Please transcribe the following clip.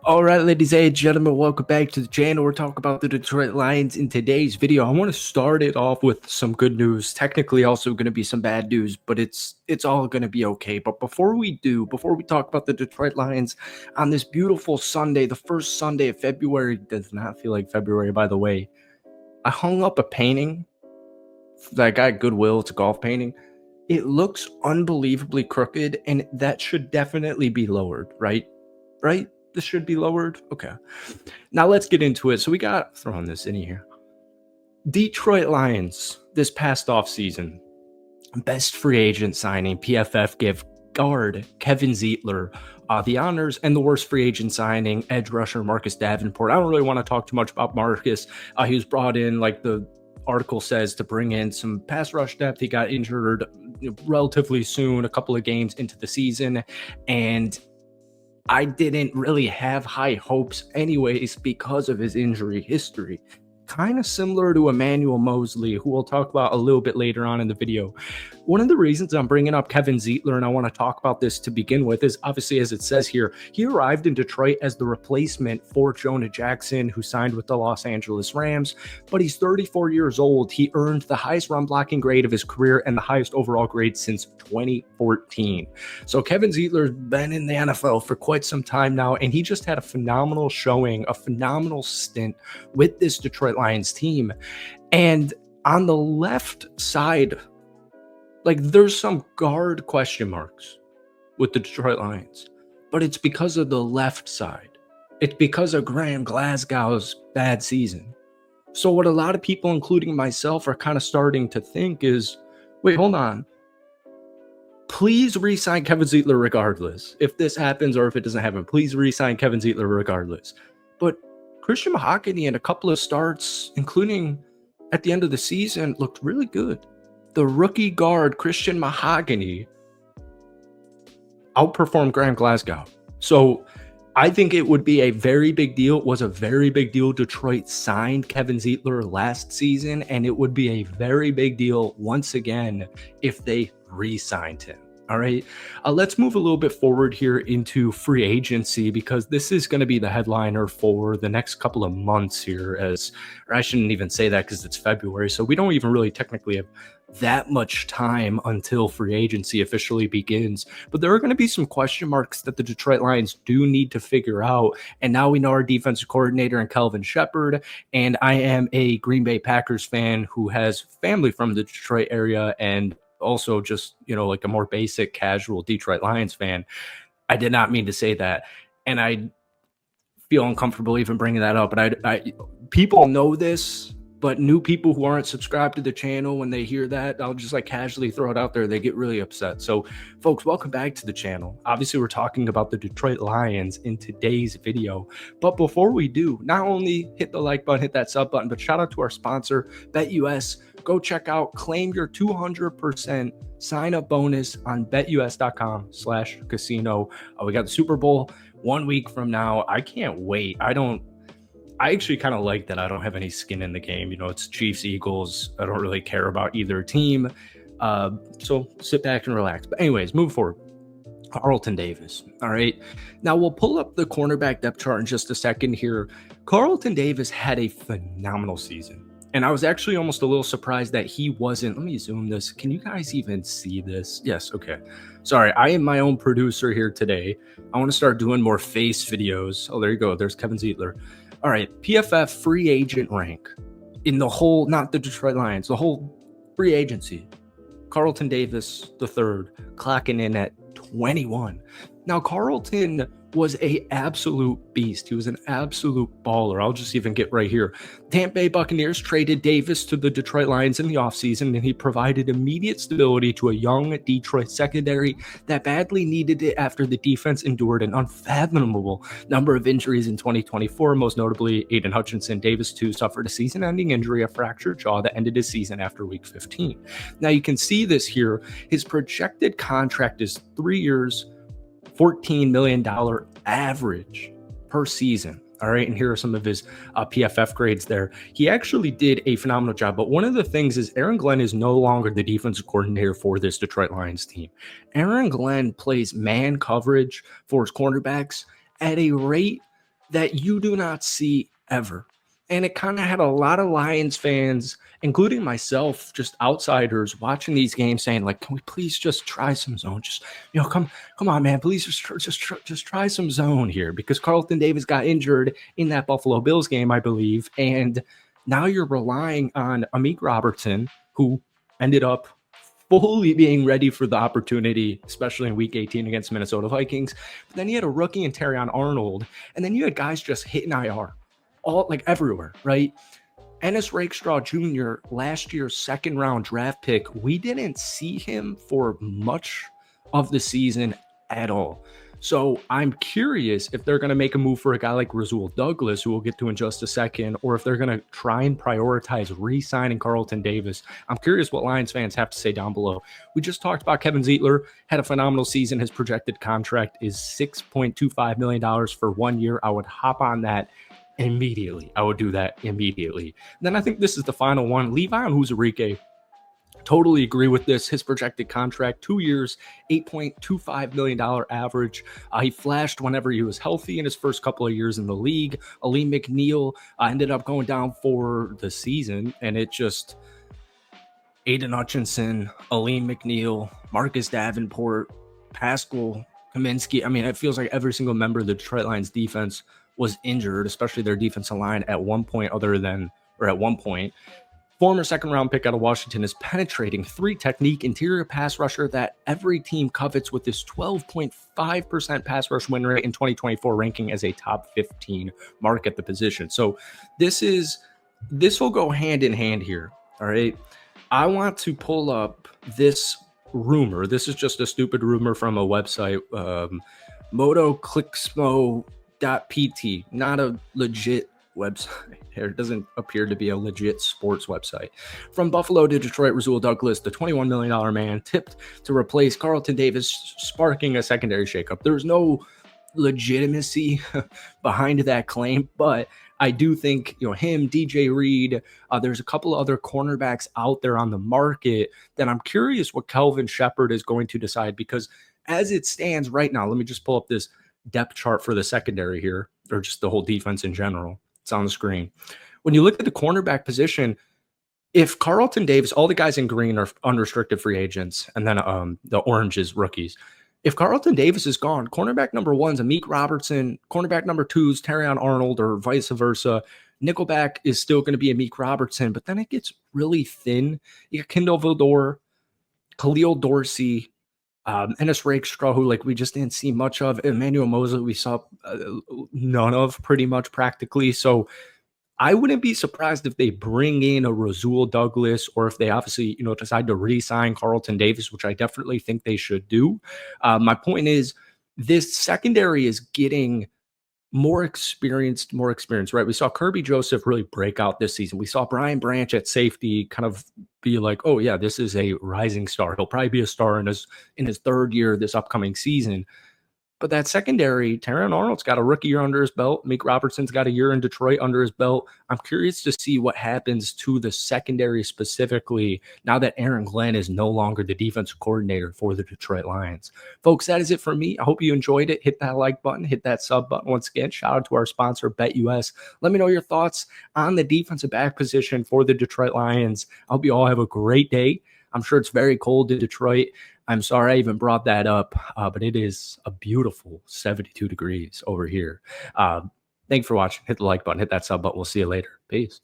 All right, ladies and gentlemen, welcome back to the channel. We're talking about the Detroit Lions in today's video. I want to start it off with some good news. Technically, also going to be some bad news, but it's all going to be okay. But before we talk about the Detroit Lions on this beautiful Sunday, the first Sunday of February, does not feel like February, by the way. I hung up a painting that I got Goodwill. It's a golf painting. It looks unbelievably crooked, and that should definitely be lowered, right? Right? This should be lowered. Okay. Now let's get into it. So we got throwing this in here. Detroit Lions this past offseason. Best free agent signing. PFF gave guard Kevin Zeitler the honors, and the worst free agent signing, edge rusher Marcus Davenport. I don't really want to talk too much about Marcus. He was brought in, like the article says, to bring in some pass rush depth. He got injured relatively soon, a couple of games into the season, and I didn't really have high hopes anyways because of his injury history. Kind of similar to Emmanuel Mosley, who we'll talk about a little bit later on in the video. One of the reasons I'm bringing up Kevin Zeitler, and I want to talk about this to begin with, is obviously, as it says here, he arrived in Detroit as the replacement for Jonah Jackson, who signed with the Los Angeles Rams, but he's 34 years old. He earned the highest run blocking grade of his career and the highest overall grade since 2014. So Kevin Zeitler's been in the NFL for quite some time now, and he just had a phenomenal showing, a phenomenal stint with this Detroit Lions team. And on the left side, like, there's some guard question marks with the Detroit Lions, but it's because of the left side. It's because of Graham Glasgow's bad season. So what a lot of people, including myself, are kind of starting to think is, wait, hold on. Please re-sign Kevin Zeitler regardless. If this happens or if it doesn't happen, please re-sign Kevin Zeitler regardless. But Christian Mahogany in a couple of starts, including at the end of the season, looked really good. The rookie guard, Christian Mahogany, outperformed Graham Glasgow. So I think it would be a very big deal. It was a very big deal. Detroit signed Kevin Zeitler last season, and it would be a very big deal once again if they re-signed him. All right, let's move a little bit forward here into free agency, because this is going to be the headliner for the next couple of months here, or I shouldn't even say that because it's February. So we don't even really technically have that much time until free agency officially begins. But there are going to be some question marks that the Detroit Lions do need to figure out. And now we know our defensive coordinator in Kelvin Shepard. And I am a Green Bay Packers fan who has family from the Detroit area, and also just, like a more basic casual Detroit Lions fan. I did not mean to say that, and I feel uncomfortable even bringing that up. But I people know this, but new people who aren't subscribed to the channel, when they hear that, I'll just like casually throw it out there, they get really upset. So folks, welcome back to the channel. Obviously, we're talking about the Detroit Lions in today's video. But before we do, not only hit the like button, hit that sub button, but shout out to our sponsor, BetUS. Go check out, claim your 200% sign-up bonus on betus.com/casino. We got the Super Bowl 1 week from now. I can't wait. I actually kind of like that I don't have any skin in the game. It's Chiefs, Eagles. I don't really care about either team. So sit back and relax. But anyways, move forward. Carlton Davis. All right. Now we'll pull up the cornerback depth chart in just a second here. Carlton Davis had a phenomenal season. And I was actually almost a little surprised that he wasn't. Let me zoom this. Can you guys even see this? Yes. Okay. Sorry. I am my own producer here today. I want to start doing more face videos. Oh, there you go. There's Kevin Zeitler. All right. PFF free agent rank in the whole, not the Detroit Lions, the whole free agency. Carlton Davis III clocking in at 21. Now, Carlton was a absolute beast. He was an absolute baller. I'll just even get right here. Tampa Bay Buccaneers traded Davis to the Detroit Lions in the offseason, and he provided immediate stability to a young Detroit secondary that badly needed it after the defense endured an unfathomable number of injuries in 2024, most notably Aiden Hutchinson. Davis, too, suffered a season-ending injury, a fractured jaw that ended his season after Week 15. Now, you can see this here. His projected contract is 3 years, $14 million average per season. All right. And here are some of his PFF grades there. He actually did a phenomenal job. But one of the things is Aaron Glenn is no longer the defensive coordinator for this Detroit Lions team. Aaron Glenn plays man coverage for his cornerbacks at a rate that you do not see ever. And it kind of had a lot of Lions fans, including myself, just outsiders watching these games saying, like, can we please just try some zone? Just, come on, man, please just try some zone here, because Carlton Davis got injured in that Buffalo Bills game, I believe. And now you're relying on Amik Robertson, who ended up fully being ready for the opportunity, especially in week 18 against Minnesota Vikings. But then you had a rookie in Terrion Arnold, and then you had guys just hitting IR all like everywhere, right? Ennis Rakestraw Jr., last year's second round draft pick, we didn't see him for much of the season at all. So I'm curious if they're going to make a move for a guy like Rasul Douglas, who we'll get to in just a second, or if they're going to try and prioritize re-signing Carlton Davis. I'm curious what Lions fans have to say down below. We just talked about Kevin Zeitler, had a phenomenal season. His projected contract is $6.25 million for 1 year. I would hop on that immediately. I would do that immediately. And then I think this is the final one. Levi Onwuzurike. Totally agree with this. His projected contract, 2 years, $8.25 million average. He flashed whenever he was healthy in his first couple of years in the league. Aleem McNeil ended up going down for the season, and it just Aiden Hutchinson, Aleem McNeil, Marcus Davenport, Pascal Kaminsky. I mean, it feels like every single member of the Detroit Lions defense was injured, especially their defensive line at one point. Former second-round pick out of Washington is penetrating 3-technique interior pass rusher that every team covets, with this 12.5% pass rush win rate in 2024, ranking as a top 15 mark at the position. So this will go hand in hand here, all right? I want to pull up this rumor. This is just a stupid rumor from a website, motoclicksmo.pt, not a legit website. It doesn't appear to be a legit sports website. From Buffalo to Detroit, Rasul Douglas, the $21 million man, tipped to replace Carlton Davis, sparking a secondary shakeup. There's no legitimacy behind that claim, but I do think, him, DJ Reed, there's a couple of other cornerbacks out there on the market that I'm curious what Kelvin Shepard is going to decide, because as it stands right now, let me just pull up this depth chart for the secondary here, or just the whole defense in general. It's on the screen. When you look at the cornerback position, if Carlton Davis, all the guys in green are unrestricted free agents, and then the orange is rookies. If Carlton Davis is gone, cornerback number 1's Amik Robertson, cornerback number 2's Terrion Arnold, or vice versa. Nickelback is still going to be Amik Robertson, but then it gets really thin. You got Kendall Vildor, Khalil Dorsey, Ennis Rakestraw, who we just didn't see much of. Emmanuel Mosley, we saw none of, pretty much practically. So I wouldn't be surprised if they bring in a Rasul Douglas, or if they obviously, decide to re-sign Carlton Davis, which I definitely think they should do. My point is, this secondary is getting more experienced, right? We saw Kirby Joseph really break out this season. We saw Brian Branch at safety kind of be like, oh yeah, this is a rising star. He'll probably be a star in his third year this upcoming season. But that secondary, Terrion Arnold's got a rookie year under his belt. Meek Robertson's got a year in Detroit under his belt. I'm curious to see what happens to the secondary specifically now that Aaron Glenn is no longer the defensive coordinator for the Detroit Lions. Folks, that is it for me. I hope you enjoyed it. Hit that like button. Hit that sub button. Once again, shout out to our sponsor, BetUS. Let me know your thoughts on the defensive back position for the Detroit Lions. I hope you all have a great day. I'm sure it's very cold in Detroit. I'm sorry I even brought that up, but it is a beautiful 72 degrees over here. Thanks for watching. Hit the like button, hit that sub button. We'll see you later. Peace.